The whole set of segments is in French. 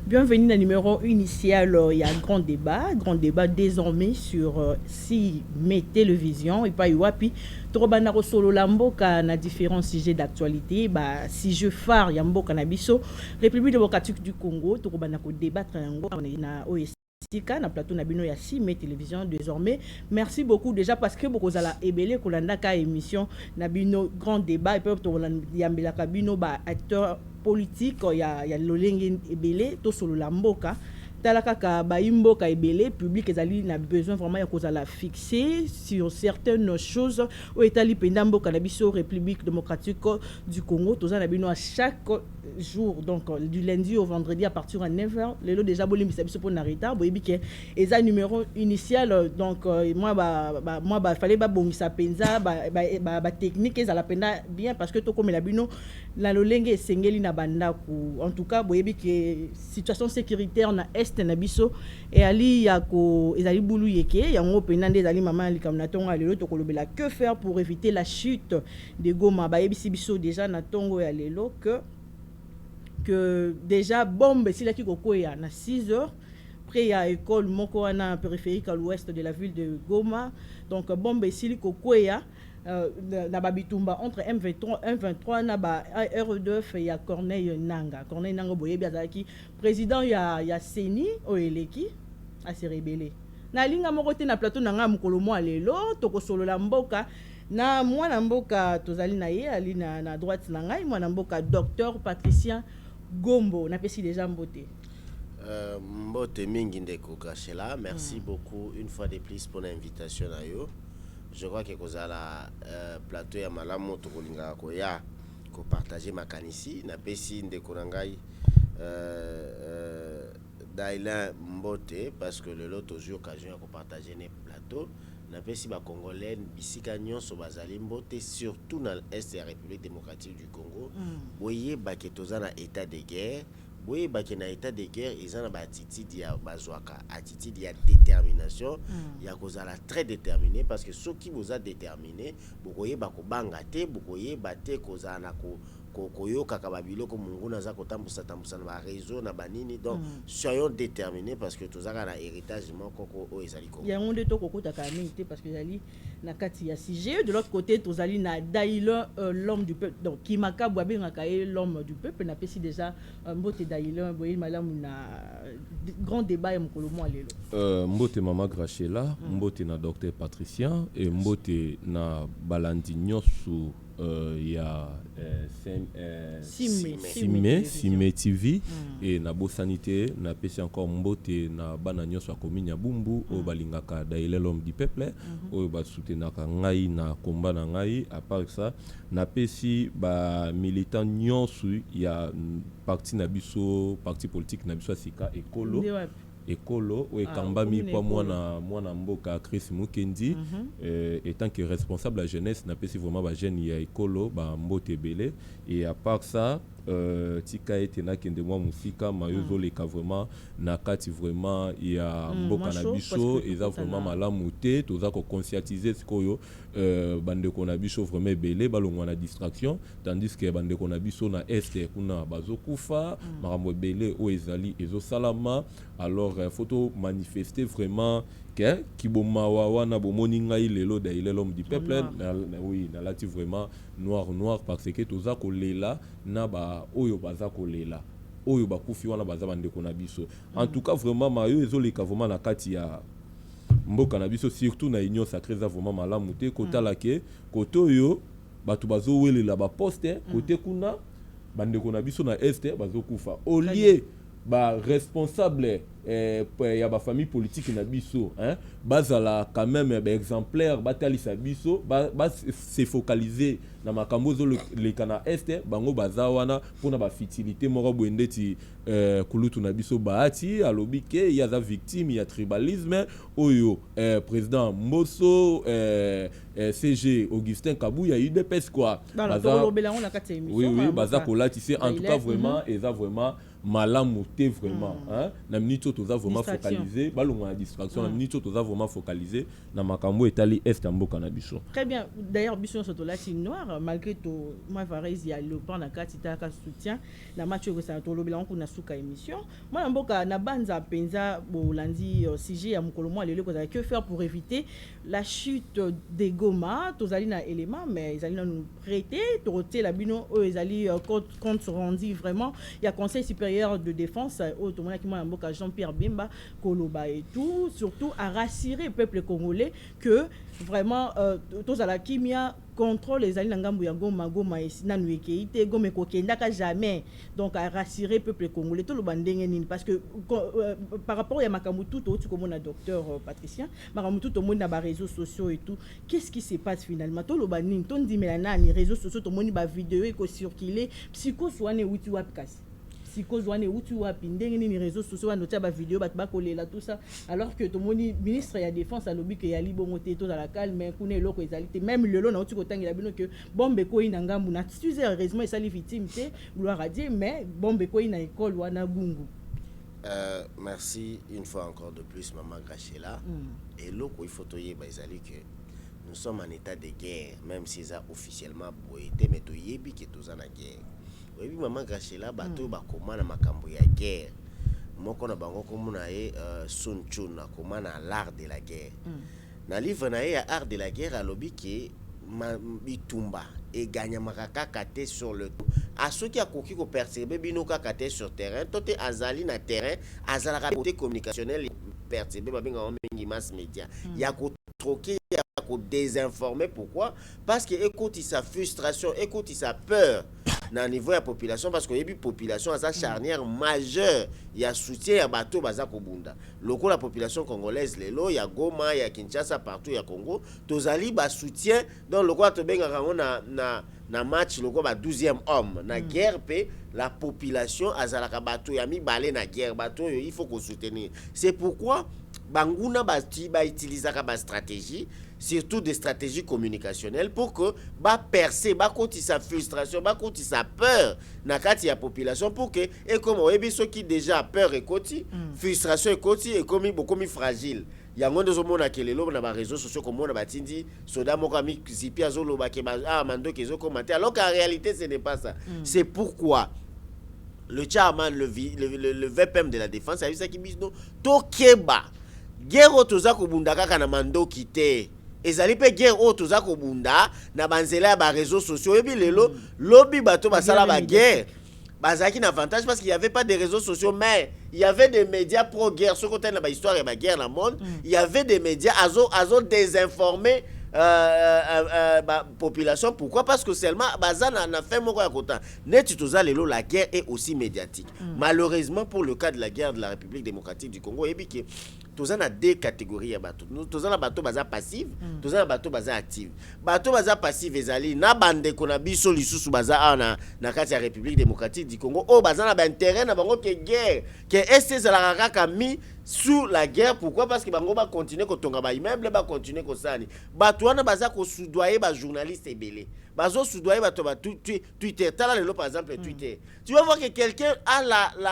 Bienvenue dans le numéro initial, il y a un grand débat désormais sur si mes télévisions et pas Iwapi, Torobana solo Lamboka na différents sujets d'actualité, bah si je phare Yamboka na biso, République démocratique du Congo, Torobana ko débattre na OSC na plateau na bino ya si mes télévisions désormais. Merci beaucoup déjà parce que beaucoup zala ebele kolanda ka émission na bino grand débat et puis to yambela ka bino ba acteur politique ya lolenge ebele to solo la mboka talaka ka ba imboka ebele public ezali na besoin vraiment ya kozala fixé sur certaines choses au etali penda mboka na biso République démocratique du Congo toza na bino à chaque jour donc du lundi au vendredi à partir de 9h lelo déjà bolim biso pour na retard boyebi ke eza numéro initial donc moi fallait ba bongisa penza ba technique ezala penda bien parce que to comme la bino la lolenge esengeli na bandako en tout cas boyebi ke situation sécuritaire na est na biso et ali ya ko ezali bulu yeke yango pena nde ezali mama likamna tonga lelo to kolobela que faire pour éviter la chute de Goma bayebisi biso déjà na tongo ya lelo que déjà bombe si la ki kokoya na 6h près à école moko wana périphérique à l'ouest de la ville de Goma donc bombe si li kokoya na babitumba entre M23 na ba R2 ya Corneille Nanga boyebi azaki président ya Seni oeleki a se rebelle na linga moko te na plateau nanga mukolo mo lelo tokosolola mboka na mwana mboka tozali na ye ali na droite na ngai mwana mboka docteur Patricien Gombo na pesi déjà mbote mbote mingi ndeko Kachela merci beaucoup une fois de plus pour l'invitation na yo. Je crois que kozala plateau ya malamu tokolinga koya ko partager makanisi na pesi ndeko nangai Daila Mbote parce que le lot toujours occasion ya ko partager ne plateau na pesi ba congolais bisika nyonso bazali mbote surtout dans l'est de la République démocratique du Congo boye ba ke tozana état de guerre boye ba ke na état de guerre ezana ba attitude ya bazwaka attitude ya détermination ya kozala très déterminé parce que ceux qui vous a déterminé bokoye ba ko banga te bokoye ba te kozana ko koyoka kababilo ko mungu naza kotambusa na ba réseau na banini donc soyons déterminés parce que tozaka na héritage moko o ezali ko ya ngonde to kokota kamite parce que zali na kati ya sujet de l'autre côté tozali na Daïla l'homme du peuple donc Kimaka Bwabinga kae l'homme du peuple na pesi déjà mbote Daïla boye malamu na grand débat ya mokolo mo lelo mbote mama Grachela mbote na docteur Patricien et mbote na balandi nyosu ya Sime TV et na Bosanité na pesi encore mbote na bana nyonso akomi ya bumbu o balingaka Daïla l'homme du peuple o ba soutenaka ngai na combat na ngai à part ça na pesi ba militant nyonso ya parti na biso parti politique na biso sika Ekolo ou Ekambami kwa mwana mboka Chris Mukendi étant que responsable de la jeunesse n'a pas si vraiment ba jeune ya Ekolo ba mbote belé et à part ça tika etena kende mwa musika mayozo leka vraiment na kati vraiment ya mboka na biso eza vraiment malamu te toza ko conscientiser sikoyo bande ko na biso vraiment belé balongwa na distraction tandis que bande ko na biso na est kuna bazokufa makambo belé o ezali ezo salama alors photo manifester vraiment que kiboma wana bomoni ngai lelo Daïla l'homme du peuple oui na lati vraiment noir parce que toza ko lela na ba oyo baza ko lela oyo bakufi wana baza bande ko na biso en tout cas vraiment mayo ezoleka vraiment na kati ya mboka na biso surtout na union sacrée za vraiment malamu te kotala ke koto yo batu bazo welela ba poste côté kuna bande ko na biso na est bazokufa au lieu ba responsable ya ba famille politique na biso bazala quand même ba exemplaire batalisa biso ba se focaliser na makambo zo le kana est bango bazawana pona ba futilité moko boendeti kulutu na biso baati alobi ke ya za victime ya tribalisme oyo président Mboso CG Augustin Kabuya UDPS quoi oui baza kolatise en tout cas vraiment eza vraiment malamu te vraiment na minute toza vraiment focalisé balonga distraction na minute toza vraiment focalisé na makambo etali est ya mboka na biso. Très bien. D'ailleurs biso so tolati noir malgré to moi Varese ya le plan na kati ta ka soutien na match ko sa to lobela on na suka émission moi na mboka na banza penza bolandi sujet ya mukolo moi lelo ko za que faire pour éviter la chute des Goma tozali na élément mais ils allaient nous prêter toroté la bino ils allaient compte rendu vraiment il y a conseil supérieur de défense au tomona ki moi na mboka Jean-Pierre Bemba Koloba et tout surtout à rassurer le peuple congolais que vraiment tous à la kimia contrôle les alliés ngambu ya Goma na nuekeite Goma ko kendaka jamais donc à rassurer peuple congolais tout le bandenge nini parce que par rapport à makamutu to tu comme docteur Patricien makamutu to monde na ba réseaux sociaux et tout qu'est-ce qui se passe finalement tout le banding ton dit mais na réseaux sociaux to moni ba vidéo et ko circuler psycho soane uti wapikasi kozwane uti wapi ndenge ni réseaux sociaux wana tia ba vidéo bat ba kolela tout ça alors que to moni ministre ya défense alobi que ya libongo te to za la calme kuna eloko ezalité même lelo na uti kotangela bino que bombe ko ina ngambu na tuze heureusement esali victime te gloire à Dieu mais bombe ko ina école wana gungu. Merci une fois encore de plus maman Grachela et loko il faut toyer ba ezali que nous sommes en état de guerre même si ça officiellement boité mais toyebi que toza na guerre. Oui, maman Grachela bato bakoma na makambo ya guerre moko na bango komona ye Sun Tzu na koma na l'art de la guerre na livre na ye ya art de la guerre alobi ke bitumba e gagna makaka te sur le a ceux qui a koki ko perturber bino kaka te sur terrain tote azali na terrain azala ka côté communicationnel perturber babinga mingi mass media ya ko troquer ya ko désinformer pourquoi parce que écoute sa frustration écoute sa peur na niveau ya population parce que yebi population a sa charnière majeure ya soutien ya bato baza ko bunda loko la population congolaise lelo ya Goma ya Kinshasa partout ya Congo tozali ba soutien donc loko to benga rango na match loko ba 12e homme na guerre pe la population azalaka bato ya mibale na guerre bato il faut ko soutenir c'est pourquoi banguna ba utiliser ba stratégie surtout des stratégies communicationnelles pour que ba percer ba koti sa frustration ba koti sa peur na kati ya population pour que et comme oyebi ceux qui déjà peur et koti frustration et koti et comme beaucoup fragile yango ndezo mona kelelo na ba réseaux sociaux comme on a batindi soda moko ami zipi azolo ba ke ba mando kezo commenter alors qu'en réalité ce n'est pas ça c'est pourquoi le chairman le VPM de la défense a vu ça qui dit non tokeba guerre toza ko bunda kaka na mando kité ezali pe guerre toza ko bunda na banzela ya ba réseaux sociaux et bi lelo lobby bato basala ba guerre bazaki na avantage parce qu'il y avait pas de réseaux sociaux mais il y avait des médias pro guerre ce côté na ba histoire ya ba guerre na monde il y avait des médias azo désinformer population pourquoi parce que seulement bazana na fait moko ya kota net toza lelo la guerre est aussi médiatique malheureusement pour le cas de la guerre de la République démocratique du Congo ebiki toza na deux catégories ya bato toza na bato baza passive toza na bato baza active bato baza passive ezali na bande kona biso lisusu baza na kati ya République démocratique du Congo o baza na ba intérêt na bango ke guerre ke est la kaka mi sous la guerre pourquoi parce que bango ba continuer ko tonga ba immeuble ba continuer ko sani bato wana baza ko soudoyer ba journaliste ebele bazo soudoyer bato ba Twitter tala lelo par exemple Twitter tu vas voir que quelqu'un a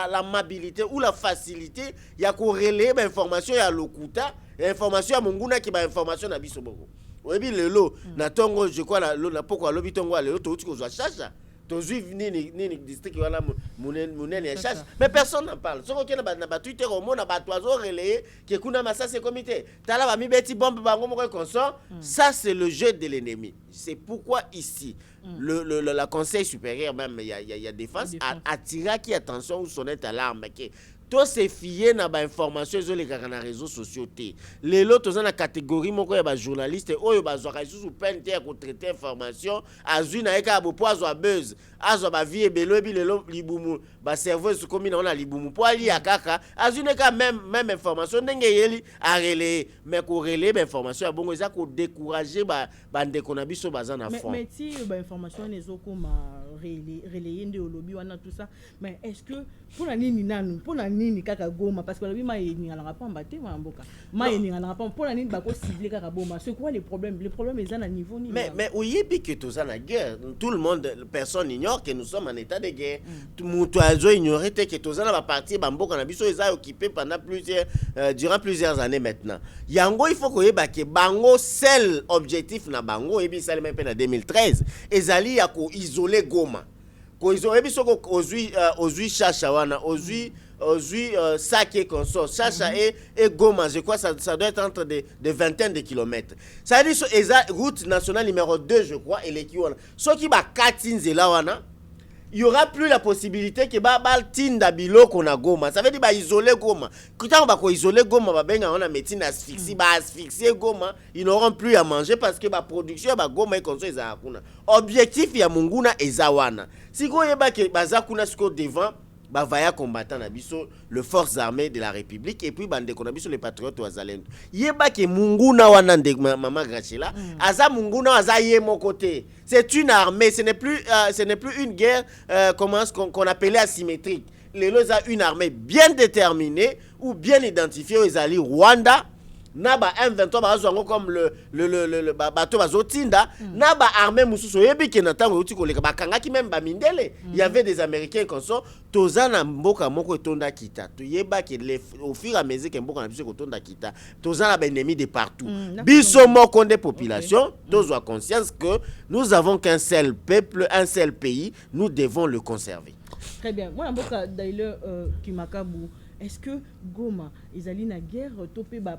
l'amabilité ou la facilité ya ko relayer ba information ya lokuta information ya monguna ki ba information na biso boko oyebi lelo na tongo je crois na poko lobi tongo lelo to uti ko zwa chacha to juif ni district wana munene ya chacha mais personne n'en parle soko kena na ba Twitter au monde na ba toizo relayer que kuna masase comité tala ba mi beti bombe bango moko consort ça c'est le jeu de l'ennemi c'est pourquoi ici la conseil supérieur même il y a défense attira qui attention ou sonnette alarme que to se fier na ba information zo les na réseaux sociaux té lelo toza na catégorie moko ya ba journaliste oyo bazwaka isusu pente ya ko traiter information azui na eka bo poazo buzz azo ba vie belo bi lelo libumu ba cerveau su komi na libumu po ali ya kaka azui na ka même information ndenge yeli a relayer mais ko relayer ba information ya bongo eza ko décourager ba ndeko na biso baza na fond mais ti ba information ezokoma relayer nde olobi wana tout ça mais est-ce que pour la nini nanu pour la nini kaka Goma parce que ma eningalanga pamba te mboka ma eningalanga pamba pona nini bako cibler kaka Goma c'est quoi les problèmes est à niveau ni mais oyebi que tous en guerre tout le monde personne ignore que nous sommes en état de guerre tout monde doit ignorer que tous en va partir bamboka na biso eza occupé pendant durant plusieurs années maintenant yango il faut koyeba que bango seul objectif na bango ebi sale même en 2013 ezali ya ko isoler Goma ko isoler biso ko ozui chacha wana ozui Sake consort chacha et Goma je crois ça doit être entre des vingtaines de kilomètres ça veut dire eza route nationale numéro 2 je crois et les wana so ki ba katinzela wana il y aura plus la possibilité que tinda biloko na Goma ça veut dire isoler Goma quand on va isoler Goma ba benga on a médecine asphyxie asphyxier Goma ils n'auront plus à manger parce que production Goma et consort eza hakuna objectif ya munguna eza wana siko yeba ke baza kuna siko devant bavaya combattant na biso le forces armées de la République et puis bande ko na biso les patriotes wazalendo yeba ke munguna wana nde mama Grachela aza munguna aza ye mon côté c'est une armée ce n'est plus une guerre qu'on appelait asymétrique les lois a une armée bien déterminée ou bien identifiée aux alliés Rwanda na ba M23 bazwango comme le bateau bazotinda na ba armée mususu yebi ke na tango uti koleka bakanga ki même ba mindele il y avait des américains comme ça tozana mboka moko etonda kita to yeba ke au fur et à mesure que mboka na biso kotonda kita tozana ba ennemis de partout biso moko des populations tozwa conscience que nous avons qu'un seul peuple un seul pays nous devons le conserver. Très bien moi mboka d'ailleurs Kimakabu est-ce que Goma ezali na guerre topé ba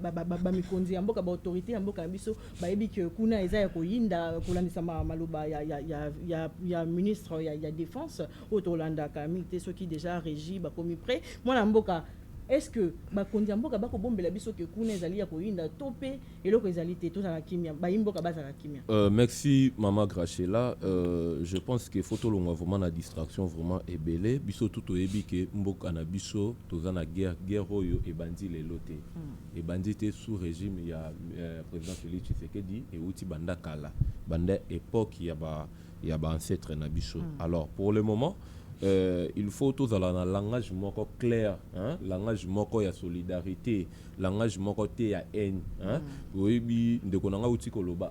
mikonzi ya mboka ba autorité ya mboka biso ba yebi que kuna eza ya koyinda kolandisa maloba ya ministre ya défense Otolanda kamite ceux qui déjà régi ba komi prêt moi na mboka est-ce que bakonzi ya mboka bako bombela biso que kuna ezali ya koyinda topé eloko ezali te to za kimia ba imboka ba za kimia. Merci Mama Grachela je pense que photo longa vraiment na distraction vraiment ebele biso tout oyebi que mboka na biso toza na guerre oyo ebandi lelo te ebandi te sous régime ya président Félix Tshisekedi et uti banda kala banda époque ya ba ancêtre na biso alors pour le moment il faut tous aller dans langage moko clair hein langage moko ya solidarité langage moko te ya haine hein oyebi ndeko nanga uti koloba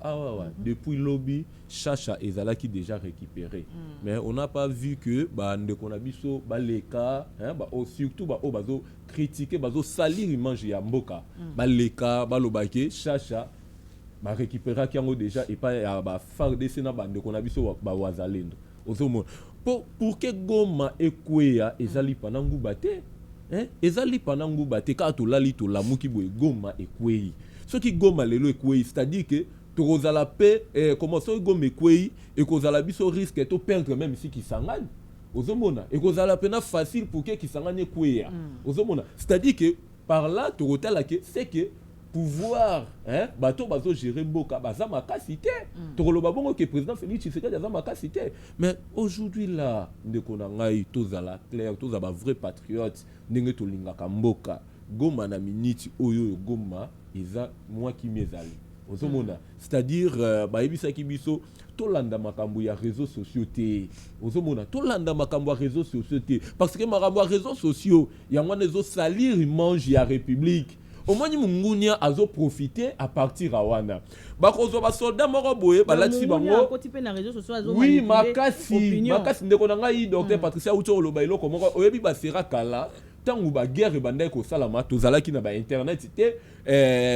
depuis lobby chacha ezalaki déjà récupéré mais on n'a pas vu que ba ndeko na biso ba leka hein ba surtout ba bazo critiquer bazo salir image ya mboka ba leka ba lobake chacha ba récupérer kiango déjà et pas ba FARDC na ba ndeko na biso ba wazalendo ozomo pour que Goma ekwea ezali panangu bate hein ezali panangu bate ka to lali to lamuki boye Goma ekwei ce qui Goma lelo ekwei c'est-à-dire que tozala paix comment ça Goma ekwei et kozala biso risque to perdre même si kisangani ozomona et kozala pena facile pour que kisangani ekwea ozomona c'est-à-dire que par là to rotala que c'est que pouvoir hein bato bazo gérer mboka baza makasité tokoloba bongo que président Félix Tshisekedi aza makasité mais aujourd'hui là ndeko na ngai tozala clair tozaba vrai patriote ndenge tolingaka mboka Goma na minute oyo Goma eza moi qui mezali ozomona c'est-à-dire bayebisaki biso tolanda makambo ya réseaux sociaux te ozomona tolanda makambo ya réseaux sociaux te parce que makambo ya réseaux sociaux yango nezo salir image ya république au moins mungunia azo profiter à partir à wana bakozo ba soldat moko boye balati bango oui makasi ndeko na ngai docteur Patricia Ucho loba iloko moko oyebi ba sera kala tangu ba guerre bandai ko salama tozalaki na ba internet te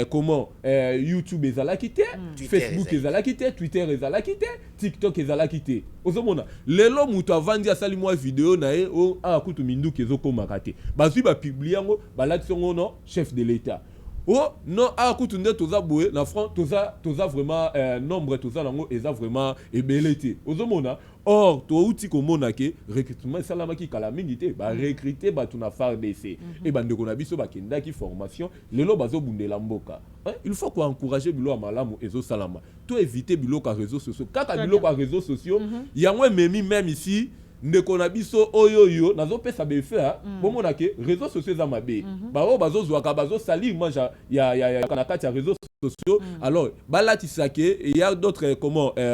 comment YouTube ezalaki te Facebook ezalaki te Twitter ezalaki te TikTok ezalaki te ozomona lelo mutu avandi asali mwa video na e o akutu minduki ezokoma kate bazwi ba publier yango balati songo no chef de l'état oh non akutu nde toza boye na front toza vraiment nombre toza nango eza vraiment ebelete ozomona or to uti komona ke recrutement salamaki kala mingi te ba recruter ba tuna FARDC et bandeko na biso bakendaki formation lelo bazobundela mboka il faut ko encourager bilo malamu ezo salama to éviter bilo ka réseaux sociaux kaka bilo ka réseaux sociaux yango memi même ici ndeko na biso oyoyo nazopesa befe bomona ke réseaux sociaux za mabe bazo zwaka bazo salir image ya na kati ya réseaux sociaux. Alors, il y a d'autres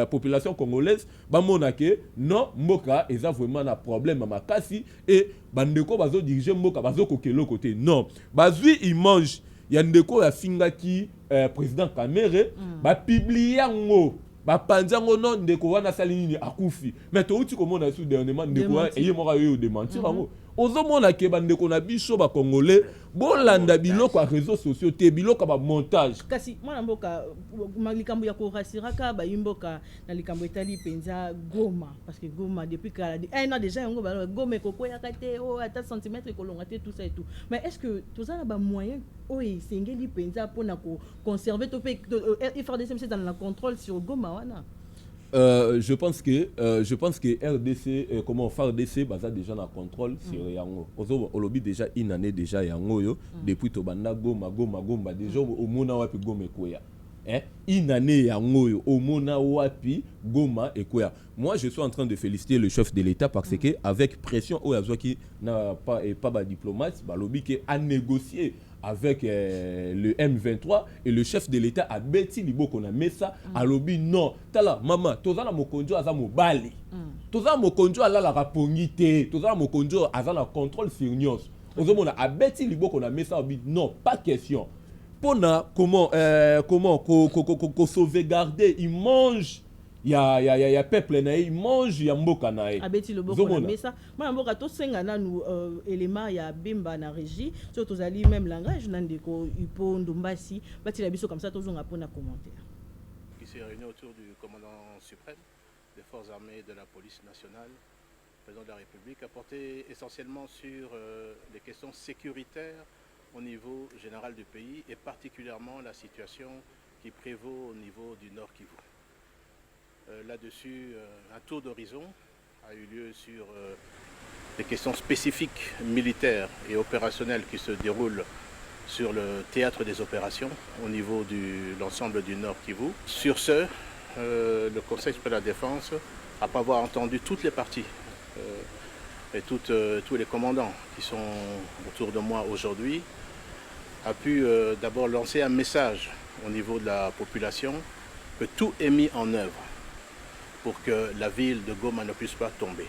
populations congolaises, non, Mboka, ils ont vraiment un problème à Makasi, et Bandeko bazo diriger Mboka, bazo kokelo côté. Non, bazui il mange. Il y a ndeko ya Fingaki, président Kamere, publié en haut. Panzango non ndeko wana salini akufi. Mais to uti komona sous dernièrement ndeko eye mora yo démentir bango. Ozomona ke bandeko na biso ba congolais bolanda biloko ya réseaux sociaux te biloko ba montage. Kasi mwana mboka malikambo ya ko rasiraka ba yimboka na likambo etali penza Goma parce que Goma depuis un an déjà yango ba Goma koko ya kate o ata centimètre kolonga te tout ça et tout. Mais est-ce que tous ça na ba moyen oyi sengeli penza pona ko conserver to pe FRDC c'est dans le contrôle sur Goma wana? Je pense que RDC comment FARDC baza déjà na contrôle sur yango. Au lobby déjà une année déjà yango yo depuis to banda Goma déjà au mona wapi Goma ekoya. Une année yango yo au mona wapi Goma ekoya. Moi je suis en train de féliciter le chef de l'État parce que avec pression o yazo qui n'a pas ba diplomate ba lobby qui a négocié avec le M23 et le chef de l'État a bêti libo qu'on a mis ça à lobby non tala maman tozana mokonjo aza mobali tozana mokonjo ala la rapongité tozana mokonjo aza na contrôle sur nyos ozomona a bêti libo qu'on a mis ça lobby non pas question pona comment sauvegarder il mange il y a peuple na il mange ya mboka na e abeti le boko na mesa ma mboka to senga na nous élément ya bimba na régie surtout ali même langage nandeko ipo ndumbasi bati la biso comme ça tozonga pona commentaire qui s'est réuni autour du commandant suprême des forces armées de la police nationale, président de la République, a porté essentiellement sur les questions sécuritaires au niveau général du pays et particulièrement la situation qui prévaut au niveau du Nord Kivu. Là-dessus, un tour d'horizon a eu lieu sur des questions spécifiques militaires et opérationnelles qui se déroulent sur le théâtre des opérations au niveau de l'ensemble du Nord Kivu. Sur ce, le Conseil supérieur de la Défense, après avoir entendu toutes les parties et tous les commandants qui sont autour de moi aujourd'hui, a pu d'abord lancer un message au niveau de la population que tout est mis en œuvre pour que la ville de Goma ne puisse pas tomber.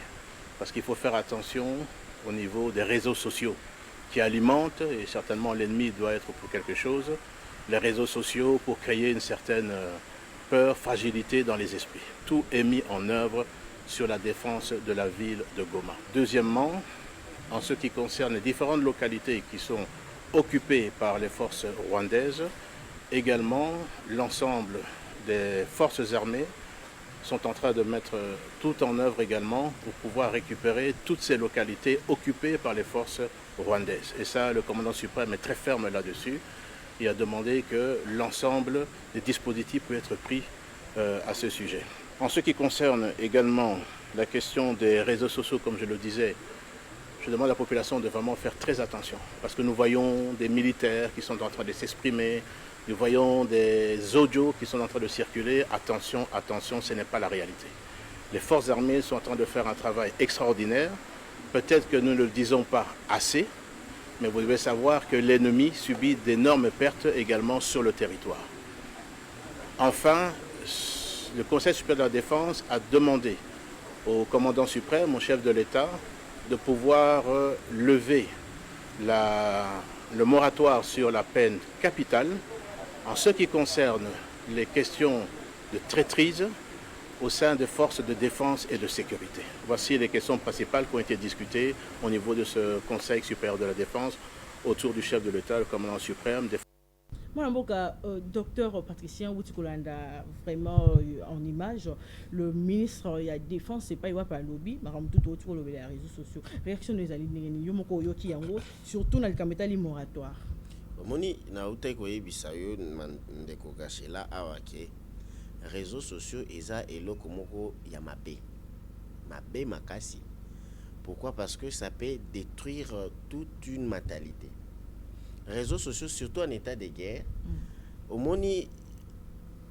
Parce qu'il faut faire attention au niveau des réseaux sociaux qui alimentent, et certainement l'ennemi doit être pour quelque chose, les réseaux sociaux pour créer une certaine peur, fragilité dans les esprits. Tout est mis en œuvre sur la défense de la ville de Goma. Deuxièmement, en ce qui concerne les différentes localités qui sont occupées par les forces rwandaises, également l'ensemble des forces armées sont en train de mettre tout en œuvre également pour pouvoir récupérer toutes ces localités occupées par les forces rwandaises. Et ça, le commandant suprême est très ferme là-dessus. Il a demandé que l'ensemble des dispositifs puissent être pris à ce sujet. En ce qui concerne également la question des réseaux sociaux, comme je le disais, je demande à la population de vraiment faire très attention parce que nous voyons des militaires qui sont en train de s'exprimer, nous voyons des audios qui sont en train de circuler. Attention, attention, ce n'est pas la réalité. Les forces armées sont en train de faire un travail extraordinaire. Peut-être que nous ne le disons pas assez, mais vous devez savoir que l'ennemi subit d'énormes pertes également sur le territoire. Enfin, le Conseil supérieur de la Défense a demandé au commandant suprême, au chef de l'État, de pouvoir lever le moratoire sur la peine capitale en ce qui concerne les questions de traîtrise au sein des forces de défense et de sécurité. Voici les questions principales qui ont été discutées au niveau de ce Conseil supérieur de la Défense autour du chef de l'État, le commandant suprême des Moi, docteur Patricien Woutikolanda, vraiment en image, le ministre de la Défense, c'est pas par lobby, mais tout autour des réseaux sociaux. Réaction des alliés, surtout dans le camétal moratoire. Moni na utai ko yebisa yo ndeko gashela awake réseaux sociaux eza eloko moko ya mabe makasi. Pourquoi? Parce que ça peut détruire toute une mentalité. Réseaux sociaux surtout en état de guerre. Omoni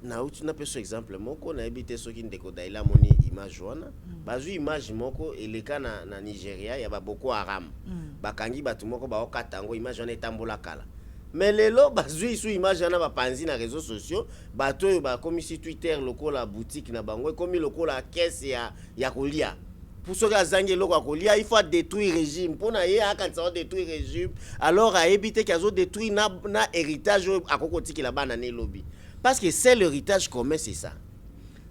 na uti na peso exemple moko na ebité soki ndeko daila moni image wana bazui image moko eleka na Nigeria ya ba Boko Haram bakangi batu moko ba okatango image wana etambola kala. mais lelo bazui sous image na ba panzi na réseaux sociaux bato ba comme si Twitter lokola boutique na bango comme lokola caisse ya kolia pour ceux qui azangi loko kolia il faut détruire régime pour na ye aka ça détruire régime alors à éviter qu'ils ont détruit na héritage akokotiki la bana ne lobby parce que c'est l'héritage commun c'est ça.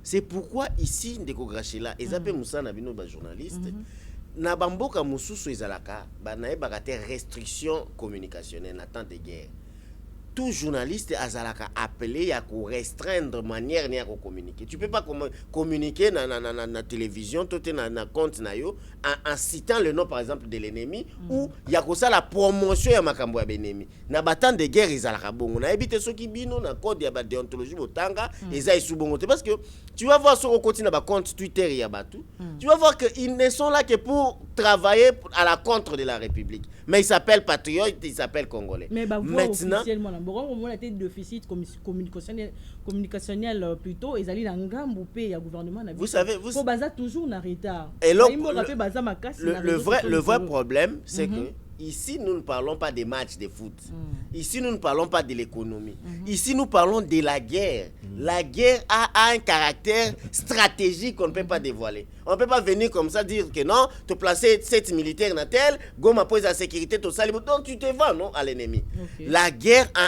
C'est pourquoi ici ndeko Grachela ezape musana bino ba journaliste na bamboka mususu ezalaka ba na ebaka te restriction communicationnelle na temps de guerre. Tout journaliste azalaka appelé à restreindre manière ni à communiquer. Tu peux pas communiquer na télévision, tout na compte na yo en citant le nom par exemple de l'ennemi ou ya ko ça la promotion ya makambo ya benemi. Na temps de guerre ezalaka bongo. Na ebite soki bino na code ya ba déontologie botanga eza isubongo te parce que tu vas voir sur le côté na ba compte Twitter ya batu. Tu vas voir que ils ne sont là que pour travailler à la contre de la République. Mais ils s'appellent patriotes, ils s'appellent congolais. Mais maintenant officiellement on a été déficit communicationnel plutôt ils allaient dans ngambo pe ya gouvernement na vous savez vous baza toujours na retard et là, le vrai problème c'est que ici nous ne parlons pas des matchs de foot ici nous ne parlons pas de l'économie ici nous parlons de la guerre. La guerre a un caractère stratégique qu'on ne peut pas dévoiler. On ne peut pas venir comme ça dire que non, te placer 7 militaires dans tel, Goma pose la sécurité, tout ça, donc tu te vends non, à l'ennemi. Okay. La guerre a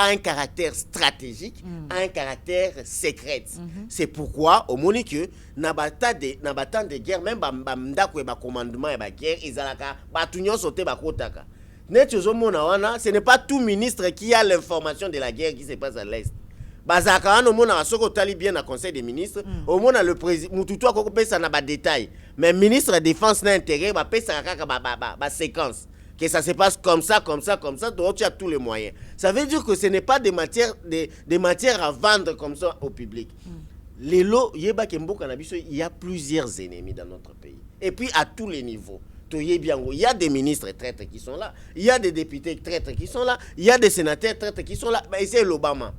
un caractère stratégique, a un caractère secret. C'est pourquoi, au Monique, na batan de guerre, même bamdako et ba commandement et ba guerre, ils alaka, batunyo sauté ba kotaka. Ce n'est pas tout ministre qui a l'information de la guerre qui se passe à l'Est. Bazaka no mona soko tali bien na conseil des ministres au mona le président mututu akoko pesa na ba détail mais ministre de défense na intérêt ba pesa kaka ba séquence que ça se passe comme ça donc tu as tous les moyens. Ça veut dire que ce n'est pas des matières à vendre comme ça au public. Les lots yeba kemboka na biso, il y a plusieurs ennemis dans notre pays et puis à tous les niveaux. Il y a des ministres traîtres qui sont là, il y a des députés traîtres qui sont là, il y a des sénateurs traîtres qui sont là, mais c'est l'Obama.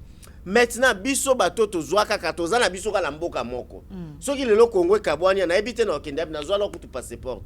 Maintenant biso bato tozwaka katoza na biso kala mboka moko soki lelo Congo kabwanya na ebite na okende na zwala ko tu passeport.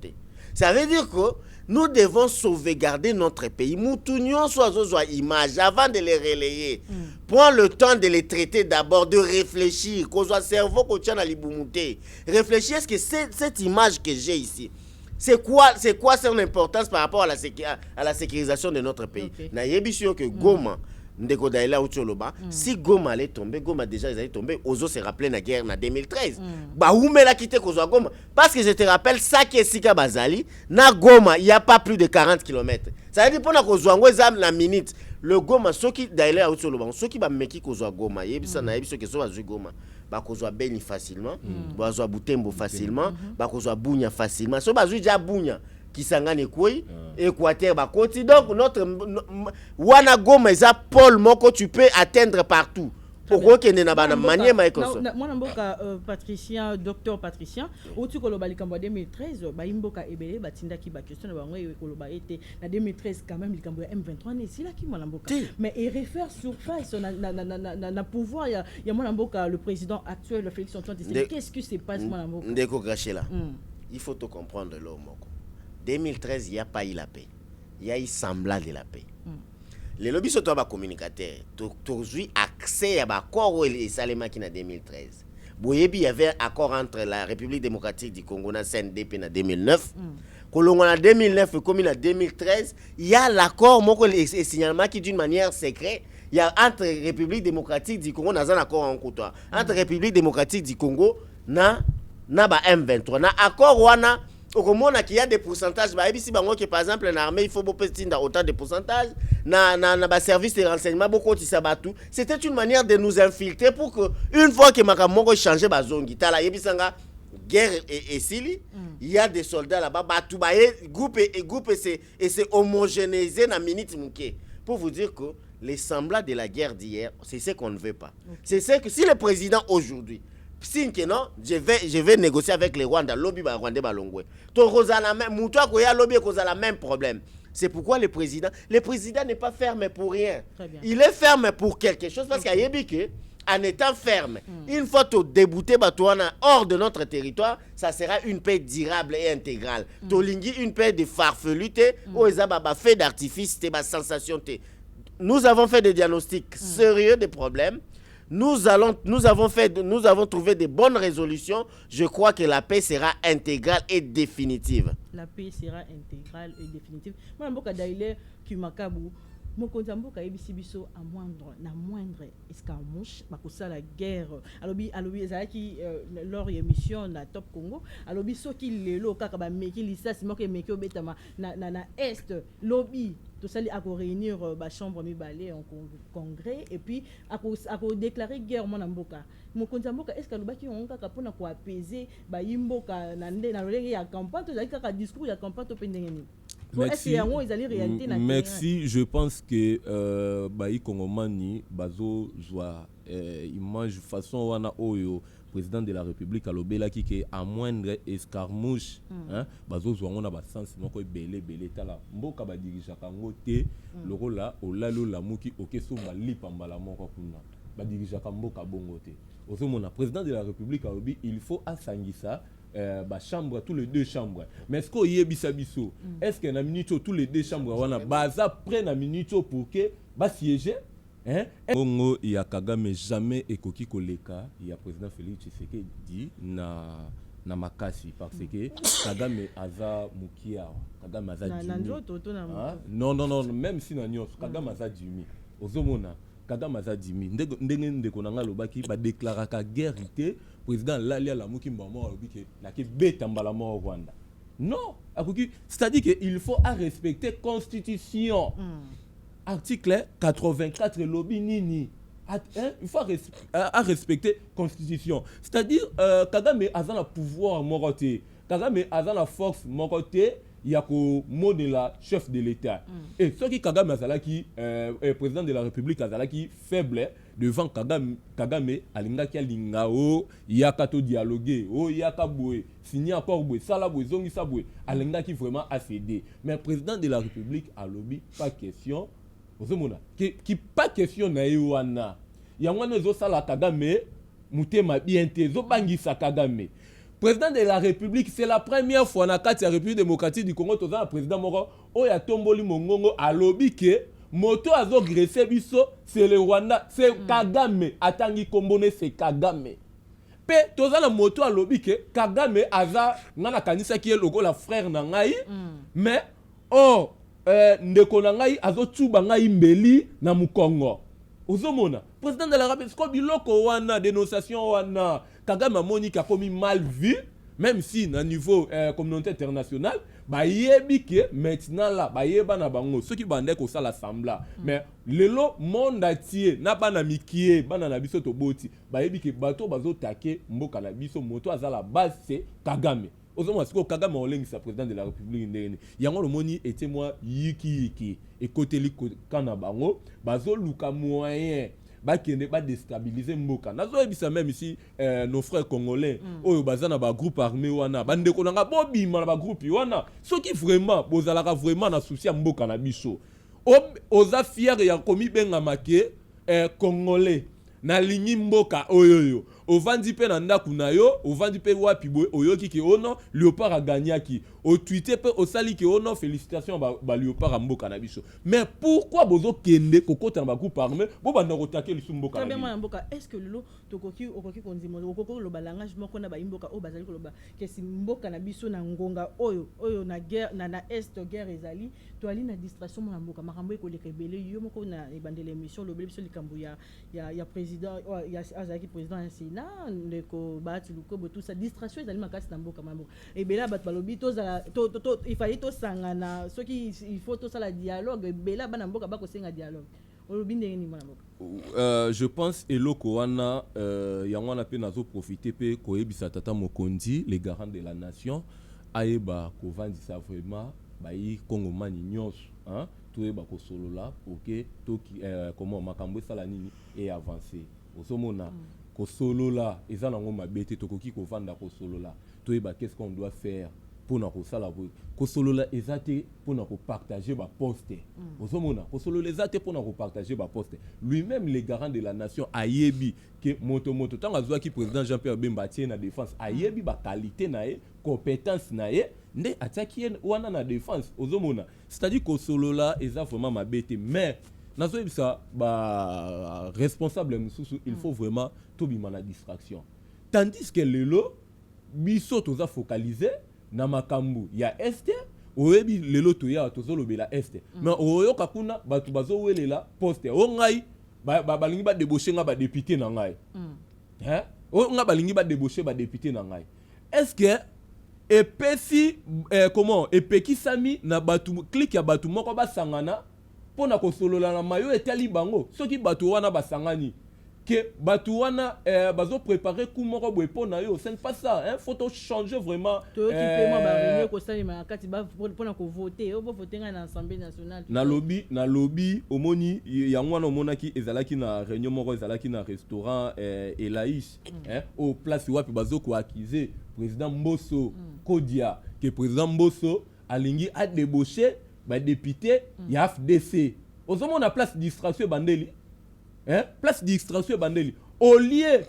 Ça veut dire que nous devons sauvegarder notre pays. Moutounion soit image avant de les relayer. Prends le temps de les traiter d'abord, de réfléchir, qu'on soit cerveau qu'on tient à l'ibumouté. Réfléchir, est-ce que cette image que j'ai ici, c'est quoi son importance par rapport à la sécurisation de notre pays. Na yebi sûr que Goma ndeko daila ucholoba si Goma allait tomber, Goma déjà ils allaient tomber, Ozo se rappelait la guerre en 2013. Bah où me la quitté Kozo Goma parce que je te rappelle ça qui est Sika Bazali na Goma, il y a pas plus de 40 km. Ça veut dire pour na Kozo ngweza la minute le Goma soki daila ucholoba soki ba meki Kozo Goma yebisa na yebiso ke so azu Goma ba Kozo Beni facilement, ba zo Butembo facilement, ba Kozo Bunya facilement. So bazu ja Bunya Kisangani Kouy, Équateur Bakoti. Donc notre wana Goma eza Paul moko tu peux atteindre partout. Pourquoi que ne na bana manière mai comme ça. Moi mboka Patricien, docteur Patricien, otu koloba likambo 2013 ba imboka ebele batinda ki ba question ba ngwe koloba été na 2013 quand même likambo M23 ne sila ki mwana mboka. Mais il réfère surface na pouvoir ya mwana mboka le président actuel Félix Antoine Tshisekedi. Qu'est-ce que c'est pas mwana mboka? Ndeko Grachela. Il faut te comprendre l'homme. 2013, il n'y a pas eu la paix. Il y a eu semblant de la paix. Les lobbies sont pas communicateurs. Tu as accès à l'accord et Salema qui en 2013. Il y avait un accord entre la République démocratique du Congo et CNDP en 2009. En 2009 et comme en 2013, il y a l'accord et signalement qui d'une manière secrète. Il y a entre République démocratique du Congo, dans un accord en côtoie. Entre République démocratique du Congo et M23. Dans l'accord, au moment qu'il y a des pourcentages, par exemple, en armée, il faut autant de pourcentages. Dans service de renseignement, beaucoup de sabatou. C'était une manière de nous infiltrer pour que, une fois que Makamongo change ma zone, guerre et Sili, il y a des soldats là-bas, groupe et c'est homogénéisé dans minute mouké. Pour vous dire que les semblants de la guerre d'hier, c'est ce qu'on ne veut pas. C'est ce que si le président aujourd'hui, si non, je vais négocier avec les Rwandais, lobby ba Rwandais balongwe. To kozala même muto ko ya lobby kozala même problème. C'est pourquoi le président n'est pas ferme pour rien. Il est ferme pour quelque chose parce qu'il y a que en étant ferme. Une fois que débouté Batouana hors de notre territoire, ça sera une paix durable et intégrale. Tolingi une paix de farfeluté, où ils ont fait d'artifice, c'était sensation. Nous avons fait des diagnostics sérieux des problèmes. Nous avons trouvé de bonnes résolutions. Je crois que la paix sera intégrale et définitive. La paix sera intégrale et définitive. Moi, je suis Kimakabu. Mokonzi mboka yebisi biso à moindre escarmouche bakosala guerre alobi ezalaki lors émission na Top Congo alobi soki lelo kaka ba meki lisasi moko meki obetama na est lobby tout ça ako réunir ba chambre mibale en congrès et puis ako déclarer guerre mona mboka mokonzi mboka est-ce que alobaki on kaka pona ko apaiser ba yimboka na lolenge ya campagne to zaki kaka discours ya campagne to pendengeni. Merci. Je pense que Baï Kongomani bazo zoa image façon wana oyo président de la République a lobela qui est à moindre escarmouche hein bazo zoa on a ba sens moko belé tala mboka ba dirija kango te loko la olalo la muki okeso mali pambala moko kuna ba dirija mboka bongo te ozo mona président de la République a lobi il faut asangisa chambre tous les deux chambres mais est-ce qu'il y a bisabiso est-ce que na minute tous les deux chambres wana baza près na minute pour que ba siéger hein Congo il y a Kagame jamais ekoki koleka il y a président Félix Tshisekedi na makasi parce que Kagame aza mukia Kagame aza non même si na nyos Kagame aza dimi ozomona Kagame aza dimi ndenge konanga lobaki ba déclaraka guerre té président Lalia la muki mbamo alobi ke na ke beta mbala mo Rwanda non akoki c'est-à-dire que il faut respecter constitution article 84 lobby nini il faut respecter constitution c'est-à-dire Kagame aza na pouvoir moroté Kagame aza na force moroté il y a ko mot de la chef de l'État et ce qui Kagame azalaki président de la République azalaki faible devant Kagame alingaki alingao yaka to dialoguer yaka boé signer accord boé sala boé zongi sa boé alingaki vraiment accéder mais président de la République a lobby pas question ozomona qui pas question na yoana yangwana zo sala Kagame mutema bien te zo bangisa Kagame. Président de la République, c'est la première fois dans la République démocratique du Congo, le président Moro, oya tomboli mongongo a lobby que moto azo gressé biso, c'est le Rwanda, c'est Kagame, atangi kombone c'est Kagame. Pe toza la moto a lobby que Kagame aza ngana kanisa qui est logo la frère na ngai, mais ndeko na ngai azo tsuba ngai mbeli na mukongo. Ozomona, président de la République, ko biloko wana dénonciation wana Kagame moni ka komi mal vu même si na niveau communauté internationale ba yebi que maintenant là ba yeba na bango ceux qui bandé ko sala sembla mais lelo monde entier na bana mikie bana na biso to boti ba yebi que bato bazo taquer mboka na biso moto azala base c'est Kagame ozomwa siko Kagame olengisa président de la République ndeni yango le moni était moi yiki et côté li kana bango bazo luka moyen bakende ba déstabiliser mboka nazo ebisa même ici nos frères congolais oyo bazana ba groupe armé wana bande ko nanga bobima na ba groupe wana ceux qui vraiment bozalaka vraiment na souci ya mboka na biso oza fier ya komi benga make congolais na lingi mboka oyoyo ovandi pe na ndaku na yo ovandi pe wapi boy oyoki ke ono Léopard a gagnaki au Twitter pe osali ke ono félicitations ba Léopard a mboka na biso mais pourquoi bozo kende kokota na ba groupe armé bo banda kotake lisu mboka na biso mboka est-ce que lelo tokoki konzimo okoko lo balangage moko na ba mboka o bazali ko loba ke si mboka na biso na ngonga oyo na guerre na est guerre ezali to ali na distraction na mboka makambo ko le rebelle yo moko na ebandele émission lo biso likambo ya président ya azaki président ya Sénat ndeko bati lukobo tout ça distraction ezali makasi na mboka mambo ebela bat balobi tozala il fallait to sangana ceux qui il faut to sala dialogue ebela bana mboka bako senga dialogue olobi ndenge ni mwana mboka je pense eloko wana yango wana pe nazo profiter pe koyebisa tata Mokonzi les garants de la nation ayeba ko vandisa vraiment bayi kongomani nyonso hein toyeba ko solola OK to comment makambo sala nini et avancer osomona ko solola eza nango mabete tokoki ko vanda ko solola toyeba qu'est-ce qu'on doit faire pour na kosala boye kosolola eza te pour na kopartager baposte ozomona kosolola eza te pour na kopartager baposte lui-même le garant de la nation ayebi ke moto ntango azwaki président Jean-Pierre Bemba atie na défense ayebi baqualité na ye compétence na ye nde atiaki ye wana na défense ozomona c'est-à-dire kosolola eza vraiment mabe te mais nazoyebisa responsable mosusu il faut vraiment tobima na distraction tandis que lelo biso toza focalisé na makambo ya este oyebi lelo toya tozolobela este mais oyoka kuna bato bazowelela poste o ngai balingi badébauche nga badépute na ngai o nga balingi badébauche badépute na ngai est-ce que epesi comment epekisami na bato clique ya bato moko basangana pona kosolola na mayo etali bango soki bato wana basangani que Batouana bazo préparer coup moko boy pona yo c'est pas ça hein faut changer vraiment to qui paiement ba réunion ko sali ma kati ba pona ko voter o bo voter na l'Assemblée nationale na lobby omoni ya ngwana omonaki ezalaki na réunion moko ezalaki na restaurant Elaïs hein au place wapi bazo ko accuser président Mbosso Kodia que président Mbosso alingi a débaucher ba député ya FDC ozomona place distraction bandeli hein place distraction bandeli au lieu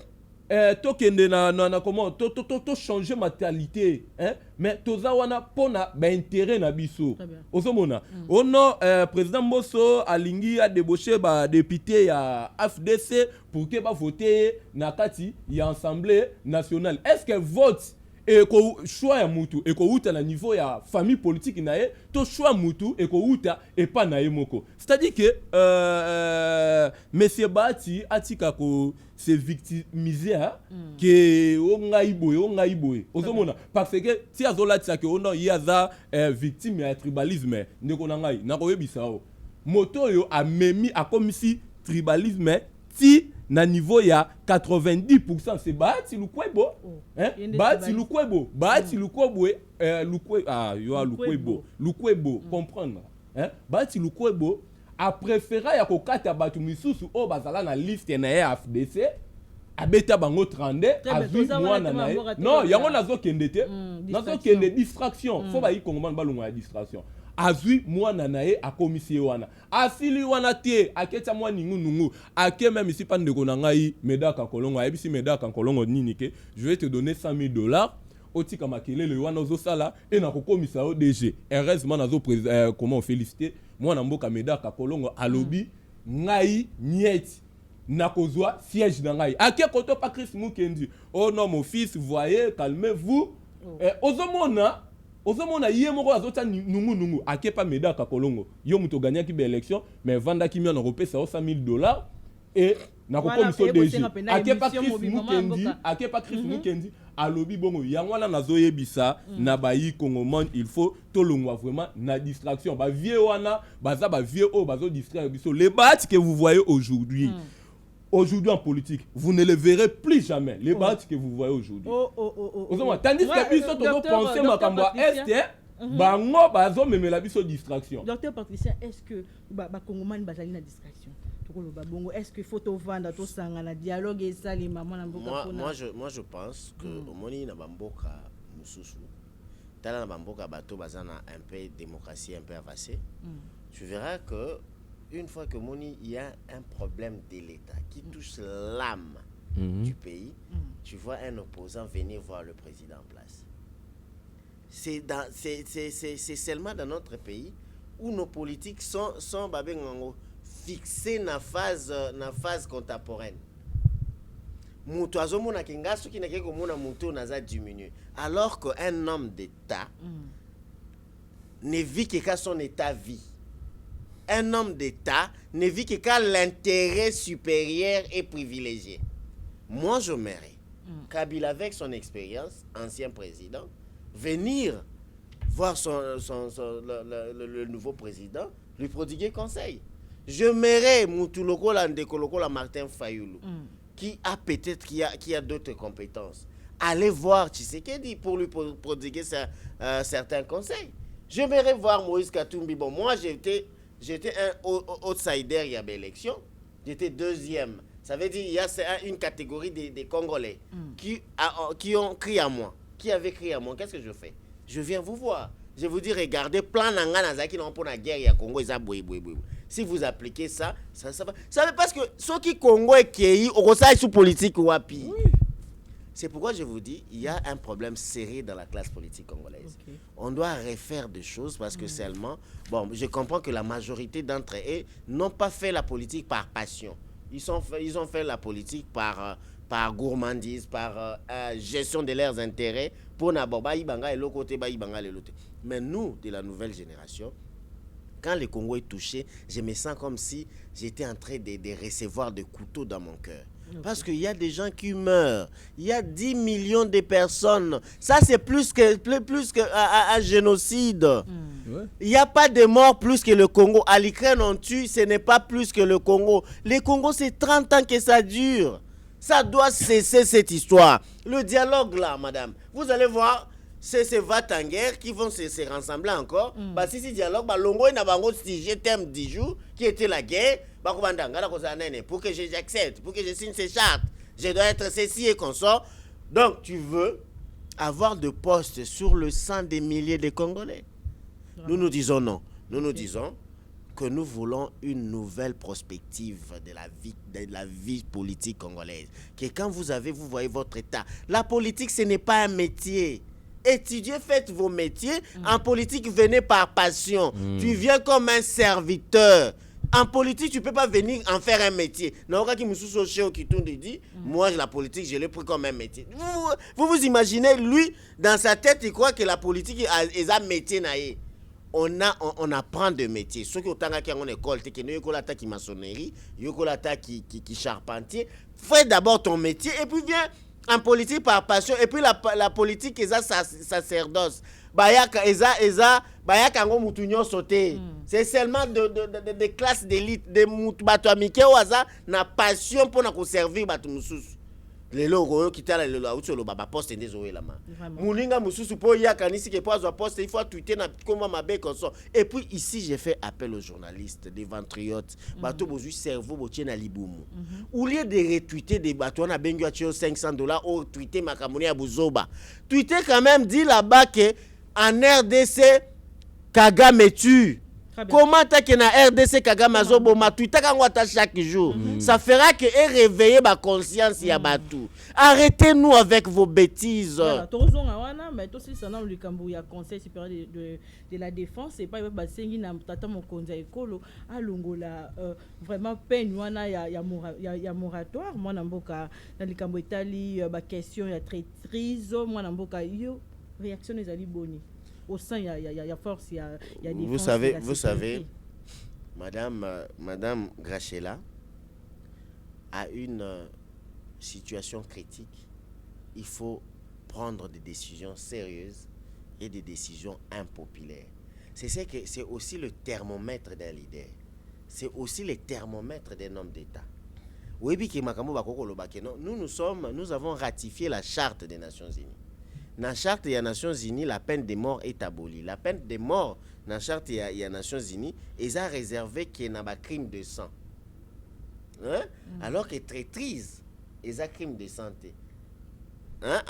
tokende na comment to changer mentalité hein mais toza wana pona ba intérêt na biso ozomona ono président Mbosso alingi a débaucher ba député ya FDC pour que ba voter na kati ya assemblée nationale est-ce que vote et ko choix ya mutu et ko uta na niveau ya famille politique na ye to choix mutu et ko uta et pas na ye moko c'est-à-dire que monsieur Bati atika ko se victimiser que o ngai boye ozomona parce que si azola tsaka ono yaza victime ya tribalisme ndeko na ngai na koyebisa o moto yo a memi a komisi tribalisme ti na niveau ya 90% c'est Bati Lukwebo hein Bati Lukwebo Lukwebo comprendre hein Bati Lukwebo a préféré ya kokata batu misusu o bazala na liste na ya FDC abeta bango 32 azui mwana na non yango nazo kende distraction faut ba yi kongomana balunga ya distraction azui mwana nae akomisi wana asili wana te aketa mwa nungu ake même ici pas ndeko na ngai Medaka Kolongo ayebisi Medaka Kolongo nini ke je vais te donner $100,000 otika makelele wana ozosala et na kokomisa o DG heureusement nazo comment féliciter mwana mboka Medaka Kolongo alobi ngai nieti na kozwa siège na ngai ake koto pa Chris Mukendi oh non mon fils voyez calmez-vous ozomona ye moko azota nungu akepa Medaka Kolongo yo muto gagnaki be élection mais vandaki mi na kopesa $100,000 et na kokomiso DG akepa Chris Mukendi alobi bongo yango wana nazoyebisa na bayi Congoman il faut tolongwa vraiment na distraction ba vieux wana baza ba vieux o bazo distraire biso les bats que vous voyez aujourd'hui Aujourd'hui en politique, vous ne les verrez plus jamais. Les bats que vous voyez aujourd'hui. Tandis que biso tozo penser makambo est bango bazo memela biso distraction. Docteur Patricia, est-ce que ba Congomani bazali na distraction? Est-ce qu'il faut vendre tout ça na dialogue et ça les mamans na mboka moi je pense que au moni na bamboka mususu tala na bamboka bato bazana un peu démocratie un peu avancée. Tu verras que une fois que il y a un problème de l'État qui touche l'âme du pays, tu vois un opposant venir voir le président en place. C'est seulement dans notre pays où nos politiques sont fixées dans la phase contemporaine. Alors qu'un homme d'État ne vit que quand son État vit. Un homme d'État ne vit que quand l'intérêt supérieur est privilégié. Moi, je m'aimerais, Kabila, avec son expérience, ancien président, venir voir le nouveau président, lui prodiguer conseil. Je m'aimerais Moutuloko Landekoloko la Martin Fayoulou, qui a peut-être qui a d'autres compétences. Allez voir Tshisekedi pour lui prodiguer certains conseils. Je m'aimerais voir Moïse Katumbi. Bon, moi, j'étais un outsider, il y avait l'élection. J'étais deuxième. Ça veut dire qu'il y a une catégorie des Congolais qui ont crié à moi. Qui avait crié à moi? Qu'est-ce que je fais? je viens vous voir. Je vous dis, regardez, plan nanga nazaki non pour la guerre ya Congo eza boy. Si vous appliquez ça, ça va. Ça veut parce que ceux qui Congo et qui au sous politique wapi. Oui. C'est pourquoi je vous dis, il y a un problème sérieux dans la classe politique congolaise. Okay. On doit refaire des choses parce que seulement, bon, je comprends que la majorité d'entre eux n'ont pas fait la politique par passion. Ils ont fait la politique par gourmandise, par gestion de leurs intérêts pour n'aborder ibanga et l'autre côté, ibanga et l'autre. Mais nous, de la nouvelle génération, quand le Congo est touché, je me sens comme si j'étais en train de recevoir des couteaux dans mon cœur. Okay. Parce qu'il y a des gens qui meurent. Il y a 10 millions de personnes. Ça, c'est plus qu'un génocide. Ouais. Il n'y a pas de morts plus que le Congo. À l'Ukraine, on tue, ce n'est pas plus que le Congo. Le Congo, c'est 30 ans que ça dure. Ça doit cesser cette histoire. Le dialogue là, madame, vous allez voir, c'est va-t-en-guerre qui vont se rassembler encore. Bah, si ce dialogue, bah, longo et nabango je t'aime 10 jours, qui était la guerre, bah, pour que j'accepte, pour que je signe ces chartes, je dois être ceci et consort. Donc, tu veux avoir de postes sur le sang des milliers de Congolais. Nous nous disons non. Nous disons que nous voulons une nouvelle perspective de la vie politique congolaise. Que quand vous voyez votre état, la politique, ce n'est pas un métier. Étudiez, faites vos métiers. En politique, venez par passion. Tu viens comme un serviteur. En politique, tu ne peux pas venir en faire un métier. Moi, la politique, je l'ai pris comme un métier. Vous imaginez, lui, dans sa tête, il croit que la politique est un métier. On apprend de métiers. Ceux qui ont en école, qui maçonnerie, qui charpentier, fais d'abord ton métier et puis viens en politique par passion. Et puis la politique, c'est sacerdoce. C'est seulement de classes d'élite, de mutbatouamike oaza na passion pour nous servir batumusus. Lelo royo kitala lelo auto lo baba poste ndezo la ma. Mulinga mususu po ya kanisi ke po azwa poste il faut tweeter na comment mabe comme ça. Et puis ici j'ai fait appel aux journalistes, des ventriotes, bato bozu cerveau botie na libumu. Au lieu de retweeter des bato na bengi a $500 ou tweeter makamoni ya buzoba. Tweeter quand même dit là-bas que en RDC Kagame tue. Comment t'as que na RDC Kagame azoboma Twitter quand on chaque jour. Ça fera que réveiller ma conscience ya batu. Arrêtez-nous avec vos bêtises. Voilà, mais aussi ça dans le Cambo il y a conseil supérieur de la défense et pas basengi na tata mokonza ekolo alongola vraiment peine wana ya moratoire moi na mboka na likambo etali ba question ya traîtrise moi na mboka yo réaction ezali boni. Au sein, il y a force, il y a défense. Vous savez, Madame Grachela a une situation critique. Il faut prendre des décisions sérieuses et des décisions impopulaires. C'est aussi le thermomètre d'un leader. C'est aussi le thermomètre d'un homme d'État. Nous avons ratifié la Charte des Nations Unies. Dans la Charte des Nations Unies, la peine de mort est abolie. La peine de mort dans la Charte des Nations Unies est réservée qu'il y a un crime de sang. Hein? Alors que traîtrise est un crime de santé. Hein?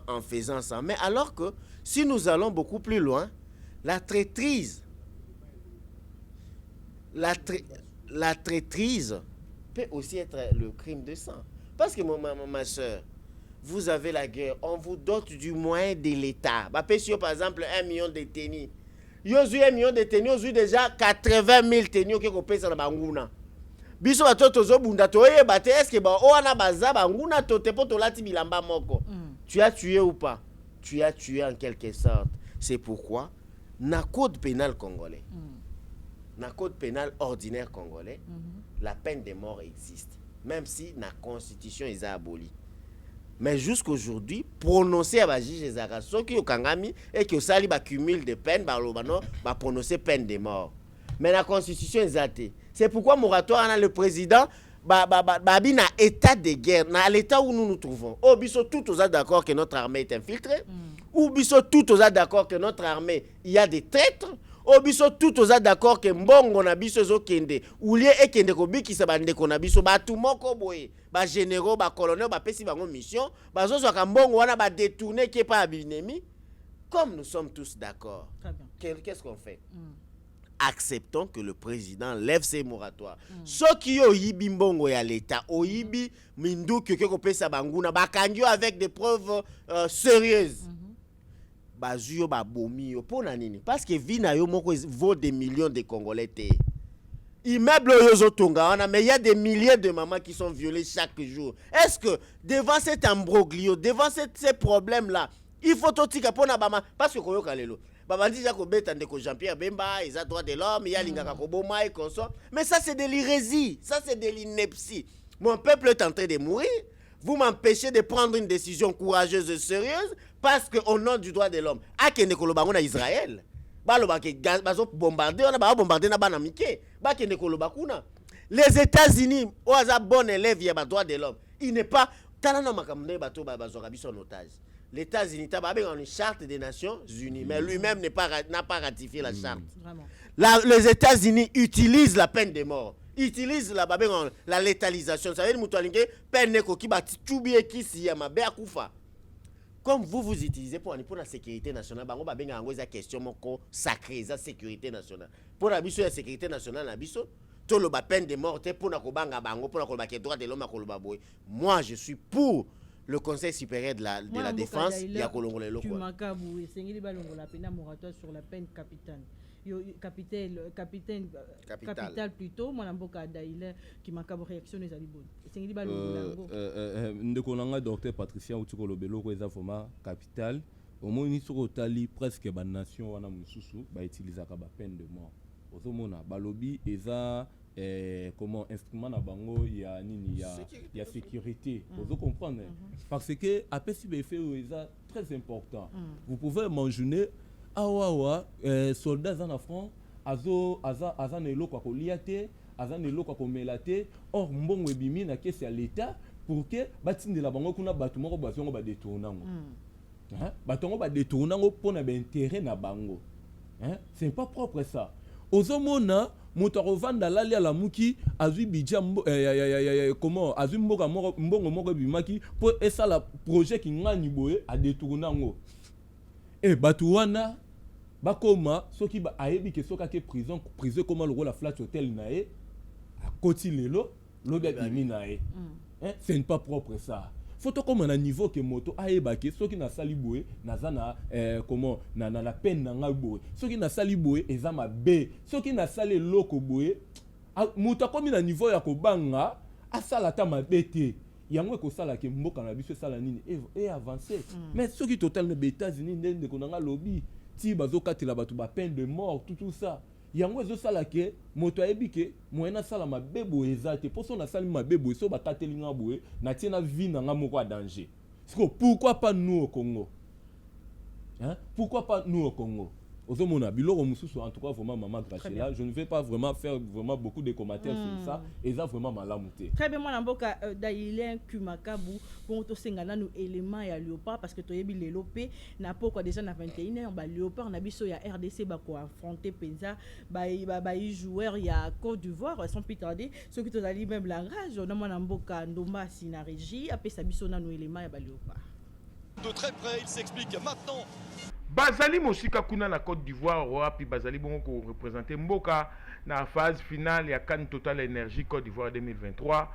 En faisant ça. Mais alors que si nous allons beaucoup plus loin, la traîtrise peut aussi être le crime de sang. Parce que ma soeur, vous avez la guerre, on vous dote du moyen de l'État. Par exemple, 1 million de tennis. Vous avez 1 million de tennis, vous avez déjà 80 000 tennis qui sont payés dans la banguna. Biso bato tozo bunda toye bate est-ce que o ana baza banguna tote poto lati bilamba moko. Tu as tué ou pas? Tu as tué en quelque sorte. C'est pourquoi na code pénal congolais. Na code pénal ordinaire congolais, la peine de mort existe, même si la constitution est abolie. Mais jusqu'aujourd'hui, prononcer à Baji Ezara, ceux qui ont kangami et qui ont sali cumul de peine, va prononcer peine de mort. Mais la constitution est athée. C'est pourquoi moratoire a le président babi na état de guerre, na l'état où nous nous trouvons. Ou biso tout aux d'accord que notre armée est infiltrée, ou biso tout aux d'accord que notre armée il y a des traîtres. Obiso tout oza d'accord que mbongo na biso zo kende ulie ekende ko bikisa bande ko na biso batu moko boye ba généraux ba colonel ba pesi bango mission bazo zo ka mbongo wana ba détourner qui pas abinemi Comme nous sommes tous d'accord, Très bien. qu'est-ce qu'on fait? Acceptons que le président lève ses moratoires. Ceux qui ont yibi mbongo ya l'État, oyibi mindu keke pesa banguna, bakangyo avec des preuves sérieuses. Bazuyo babomi yo pona nini? Parce que vina yo moko vaut des millions de Congolais te. Immeuble yo tonga wana, mais il y a des milliers de mamans qui sont violées chaque jour. Est-ce que devant cet ambroglio, devant ces problèmes là, il faut tout tika pona bama parce que koyo kalelo. Babandi ja ko beta ndeko Jean-Pierre Bemba, ils ont droit de l'homme, il y a lingaka ko boma et consort. Mais ça c'est de l'hérésie, ça c'est de l'ineptie. Mon peuple est en train de mourir. Vous m'empêchez de prendre une décision courageuse et sérieuse parce qu'au nom du droit de l'homme, akende koloba ngona Israël. Baloba ke bazo bombarder, on a bombardé na bana mike. Ba kende koloba kuna. Les États-Unis, oza bon élève ya ba droit de l'homme. Il n'est pas talana makamne bato bazo rabiso en otage. Les États-Unis tababe en une charte des Nations Unies, mais lui-même n'a pas ratifié la charte. Les États-Unis utilisent la peine de mort. Utilise la létalisation. Ça veut dire peine ko ki bati tubie kisi ya mabe akufa. Comme vous utilisez pour la sécurité nationale, bango ba benga ngo za question moko sacrée, za sécurité nationale. Pour la biso ya sécurité nationale na biso, to lo ba peine de mort te pour na ko banga bango pour na ko ba ke droit de l'homme ko lo ba boy. Moi je suis pour le Conseil supérieur de la défense ya kolongola loko. Kumakabu esengeli balongola pena moratoire sur la peine capitale. Capital plutôt moi mboka daile qui makabo réaction les alibon esengeli balongola ndeko nanga docteur Patricia Utukolo beloko eza format capital au moins ni soko tali presque ba nation wana mususu ba utilisaka ba peine de mort ozomona balobi eza comment instrument na bango ya nini ya sécurité vous comprendre parce que après si be fait eza très important vous pouvez imaginer awa soldats en France aza na eloko ko liate aza na eloko ko melate or mbongo ebimi na kesi ya l'état pour que batindela bango kuna batu moko bazongo ba détournango batongo ba détournango pona ba intérêt na bango c'est pas propre ça ozomona moto akovanda lali ala muki azui budget comment azui mboka mbongo moko ebimaki po esala projet ki ngani boye a détournango batu wana bakoma soki ba ayebi ke soka ke prison comme le rôle la flat hotel nae a koti lelo lobe bimi nae c'est pas propre ça faut to comme na niveau que moto ayeba ke soki na sali boye nazana comment na peine na ngai boye soki na sali boye eza mabe soki na sali loko boye moto komi na niveau ya ko banga asala ta mabete yango ko sala ke mboka na biso sala nini et avancer mais soki total na États-Unis ndende ko nga lobby ti bazokatela batu ba peine de mort tout ça yango zo sala ke moto ayebi ke moyena sala mabebo ezate poso na sali mabebo so bakateli nga boye na tina vie na nga moko a danger. Pourquoi pas nous au Congo? Pourquoi pas nous au Congo? Ozomona biloko mususu en tout cas vraiment maman Grachela, je ne vais pas vraiment faire vraiment beaucoup de commentaires sur ça et ça vraiment malamuté. Très bien moi mboka Dailien Kumakabu pour to sengana nous éléments ya Léopard parce que toyebi lelopé na pourquoi déjà na 21h ba Léopard na biso ya RDC ba ko affronter penza ba joueur ya Côte d'Ivoire sans plus tarder ceux qui tozali même la rage na moi mboka Ndomba sina régie apesa biso na nous éléments ya ba Léopard. De très près, il s'explique maintenant. Bazali Mosika Kuna na Côte d'Ivoire puis Bazali Bongo ko représenter Mboka na phase finale ya CAN Total Énergie Côte d'Ivoire 2023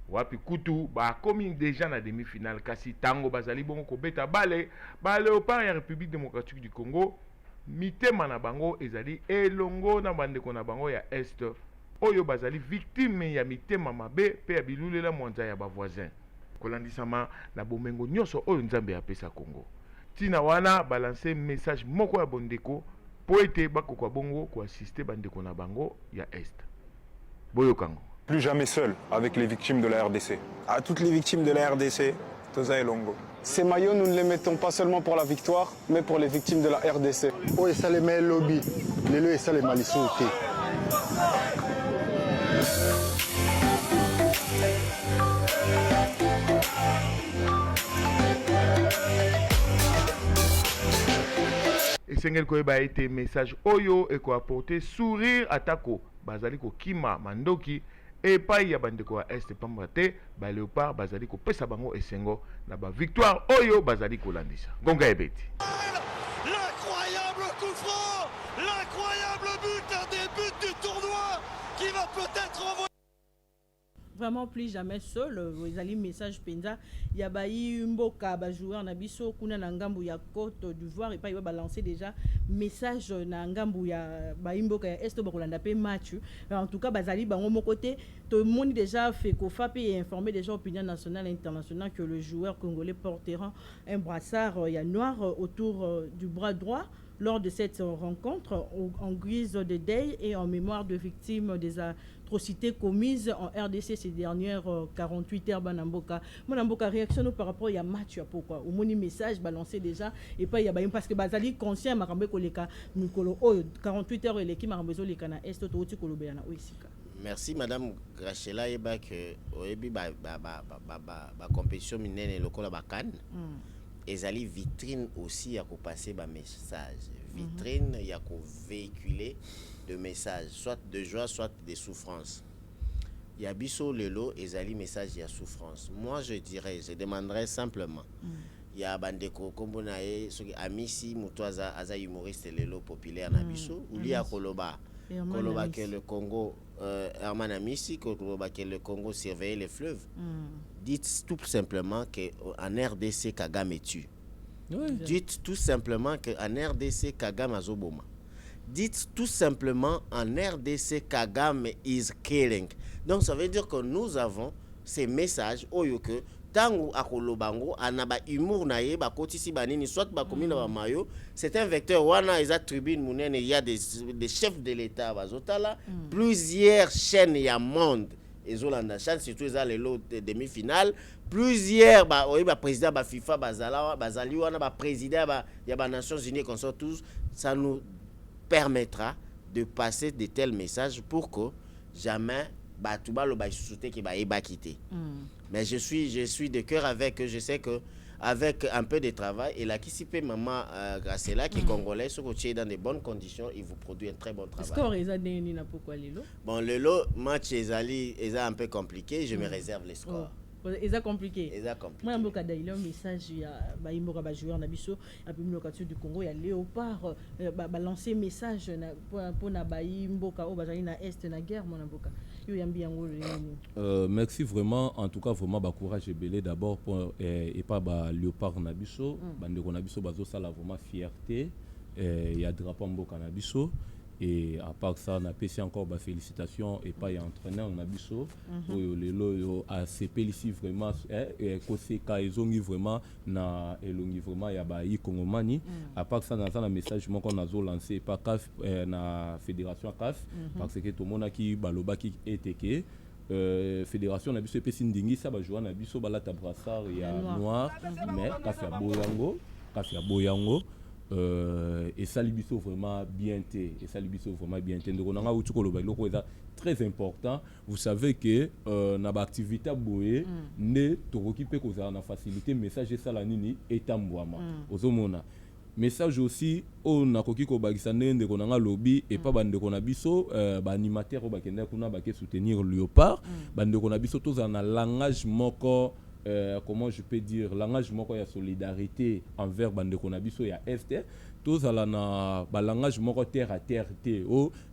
wapi kutu ba komi déjà na demi-finale kasi tango Bazali Bongo ko beta bale Léopard ya République démocratique du Congo mitema na bango ezali elongo na bandeko na bango ya Est oyo bazali victime ya mitema mabe pe ya bilulela mwanza ya ba voisin kolandisama na bomengo nyonso oyo Nzambe apesa Congo. Tina wana balancer message moko ya bondeko po ete bakoko bongo ko assister bandeko na bango ya Est. Boyokango. Plus jamais seul avec les victimes de la RDC. À toutes les victimes de la RDC, Toza et Longo. Ces maillots, nous ne les mettons pas seulement pour la victoire, mais pour les victimes de la RDC. Oh, et ça les met lobby. Les lois et ça les malissoutés. Et Sengel Koeba a été message Oyo et ko apporter sourire atako bazali ko kima mandoki et pas ya bandeko a Est pambate ba Léopard bazali ko pesa bango esengo na ba victoire Oyo bazali ko landisa. Gonga ebeti. un des buts du tournoi qui va peut-être envoyer. Vraiment plus jamais seul ils allaient message penza il y a bayi mboka ba joueur na biso kuna na ngambu ya Côte d'Ivoire et pas il va balancer déjà message na ngambu ya bayi mboka ya est ba kolanda pe match en tout cas bazali bango mon côté tout le monde déjà fait kofa et informer déjà opinion nationale et internationale que le joueur congolais portera un brassard ya noir autour du bras droit lors de cette rencontre en guise de deuil et en mémoire de victimes des atrocités commises en RDC ces dernières 48 heures. Banamboka réaction par rapport à match pourquoi au moni message balancé déjà et pas il y a parce que bazali conscient makambe koleka mikolo 48 heures l'équipe makambezo leka na est to oti kolobe na oisika. Merci Madame Grachela eba que oyebi ba compétition minene lokola ba CAN. Ezali vitrine aussi à passer ba message vitrine ya ko véhiculer de messages soit de joie soit de souffrance ya biso lelo ezali message ya souffrance. Moi je demanderais simplement ya bandeko kombo na ye soki amisi muto aza humoriste lelo populaire na biso uli ya koloba que le Congo Herman Amisi koloba que le Congo surveille les fleuves. Dites tout simplement qu'en RDC, Kagame tue. Oui. Dites tout simplement qu'en RDC, Kagame azoboma. Dites tout simplement en RDC, Kagame is killing. Donc ça veut dire que nous avons ces messages que tangu akolobango anaba humour na ye ba kotisi banini soit ba komina ba mayo c'est un vecteur wana eza tribune munene il y a des chefs de l'état bazotala plusieurs chaînes ya monde ezolanda chance surtout eza les lots de demi-finale plusieurs ba président ba FIFA bazali wana ba président ya ba Nations Unies qu'on soit tous ça nous permettra de passer de tels messages pour que jamais batuba lo ba souté qui ba eba quitter. Mais je suis de cœur avec eux. Je sais que avec un peu de travail et là qui s'y peut maman Gracela qui est congolais ce côté dans de bonnes conditions il vous produit un très bon travail. Score ezali na pourquoi lelo? Bon lelo match ezali un peu compliqué, je me réserve les scores. Eza compliqué. Moi mboka daile un message ya ba imboka ba joueur na biso a puis location du Congo ya Léopard ba lancer message na pour na ba imboka o bazali na est na guerre mon mboka. Merci vraiment en tout cas vraiment ba courage belé d'abord pour et pas ba Léopard na biso bandeko na biso bazo sala vraiment fierté ya drapeau mboka na biso. Et à part ça, on a passé encore des félicitations et pas y entraîneur on a biso lelo a CP ici vraiment koseka ezongi vraiment na elongi vraiment ya ba yi kongomani à part ça dans un message mon qu'on a lancé par CAF na fédération CAF parce que tout le monde qui baloba qui eteke fédération na biso pesi ndingi ça ba jouer na biso balata brassard ya noir mais kafi ya boyango et ça libiso vraiment bien donc on a outu koloba loko eza très important. Vous savez que na ba activité boye ne to occupé ko za na facilité message ça la nini etambwama ozomona message aussi on a koki ko bagisa ndeko na lobby et pas bande ko na biso ba animateur ko bakenda kuna ba ke soutenir Léopard bande ko na biso to za na langage moko comment je peux dire langage moko ya solidarité envers bande konabiso ya est tous ala na ba langage moko terre à terre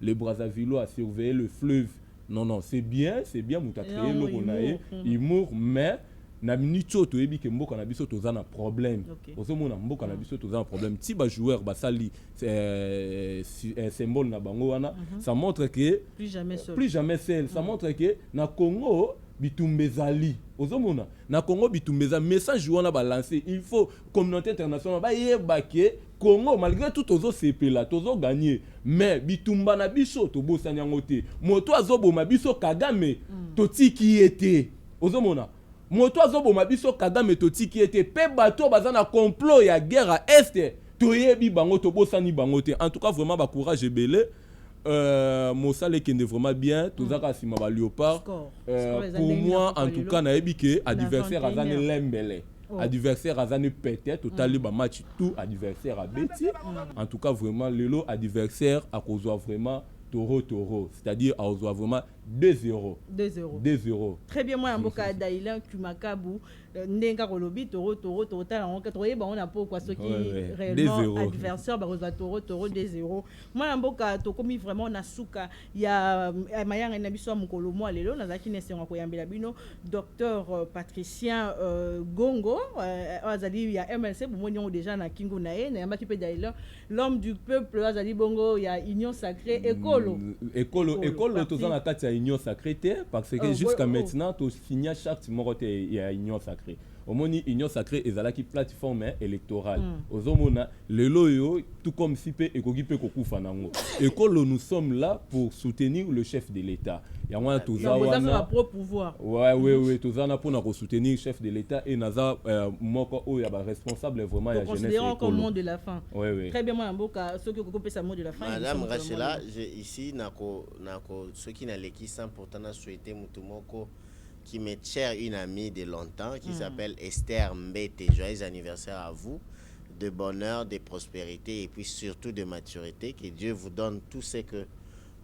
les Brazzaville a surveillé le fleuve non c'est bien muta créer le konaé humour mais na minito to yebi ke mboka na biso toza na problème ozomona mboka na biso toza na problème ti ba joueur basali un symbole na bango wana ça montre que plus jamais seul ça montre que na Congo bitumbezali ozomona na Congo bitumbeza message wana ba lancer il faut communauté internationale ba yebake Congo malgré tout tozo sepela tozo gagner mais bitumba na biso to bosanya ngote moto azoboma biso Kagame totiki ete ozomona moto azoboma biso Kagame totiki ete pe bato bazana complot ya guerre à est toyebi bango to bosani bango te en tout cas vraiment ba courage belé Mosale qui est vraiment bien tout ça kasi ma Léopard pour moi en tout cas na ebike adversaire azane lembele adversaire azane peut-être total ba match tout adversaire a beti en tout cas vraiment lelo adversaire a kozwa vraiment toro c'est-à-dire a kozwa vraiment 2-0. 2-0. Très bien, moi, Mboka Daïla, Kumakabu, Nenga Rolobi, Toro, Total, on a pas quoi, ce qui réellement adversaire, Toro, 2-0. Moi, Mboka, Tokomi vraiment, Nasuka, il y a Mayang et Nabiso Mukolo, moi, Lelo, Nazaki Nesseron Koyambelabino, docteur Patricien Gongo, il y a MLC, pour moi, déjà, na Kingo Nae, Nayamaki Daïla, l'homme du peuple, Azali Bongo, il y a Union Sacrée, Écolo, tout ça, la carte, Union sacrée parce que jusqu'à maintenant tu signes chaque morote il y a union sacrée au moins union sacrée et qui plateforme électorale aux homona le loyo tout comme si peut écogipe kokufa nango école nous sommes là pour soutenir le chef de l'État il y a moi tout ça wana propre pouvoir ouais tout ça na pour soutenir chef de l'État et naza moko o ya ba responsable vraiment ya jeunesse considérant comme mot de la fin ouais très bien moi mboka ceux qui occupent ça mot de la fin madame Rachela ici nako ceux qui n'a l'équipe 100% na souhaiter mutumoko qui m'est chère une amie de longtemps qui s'appelle Esther Mbete. Joyeux anniversaire à vous, de bonheur, de prospérité et puis surtout de maturité. Que Dieu vous donne tout ce que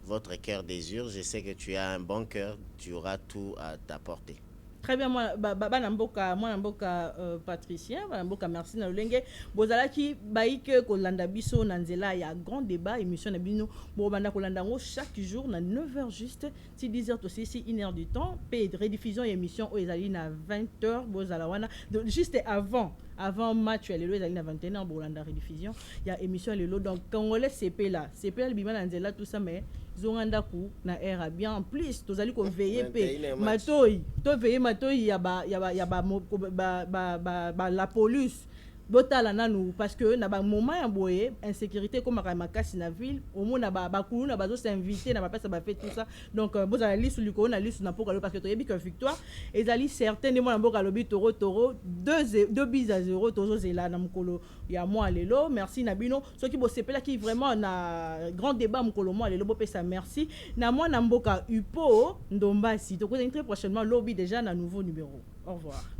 votre cœur désire. Je sais que tu as un bon cœur, tu auras tout à t'apporter. Très bien, moi namboka Patricien, namboka merci na lolenge bozalaki baike kolanda biso na nzela ya grand débat émission na bino bobanda kolanda ngo chaque jour na 9h juste si 10h aussi 1h du temps pe rediffusion émission ezali na 20h bozala wana juste avant match lelo ezali na 21h bolanda rediffusion ya émission lelo donc congolais CP là bima na nzela tout ça mais zonganda ku na era bien en plus tozali ko veiller pe matoi to veiller matoi ya ba la police botala nanu parce que na ba moment ya boye insécurité comme makasi na ville au moins na ba kulu na bazo s'inviter na ba pesa ba fait tout ça donc bozala lisu liko na lisu na poka parce que toyebi que victoire ezali certain de moi na boka lobi toro 2-0 tozo zela na mukolo ya moi lelo merci na bino ceux qui bo sepela qui vraiment na grand débat mukolo moi lelo bo pesa merci na moi na mboka upo ndombasi to ko très prochainement lobby déjà na nouveau numéro au revoir.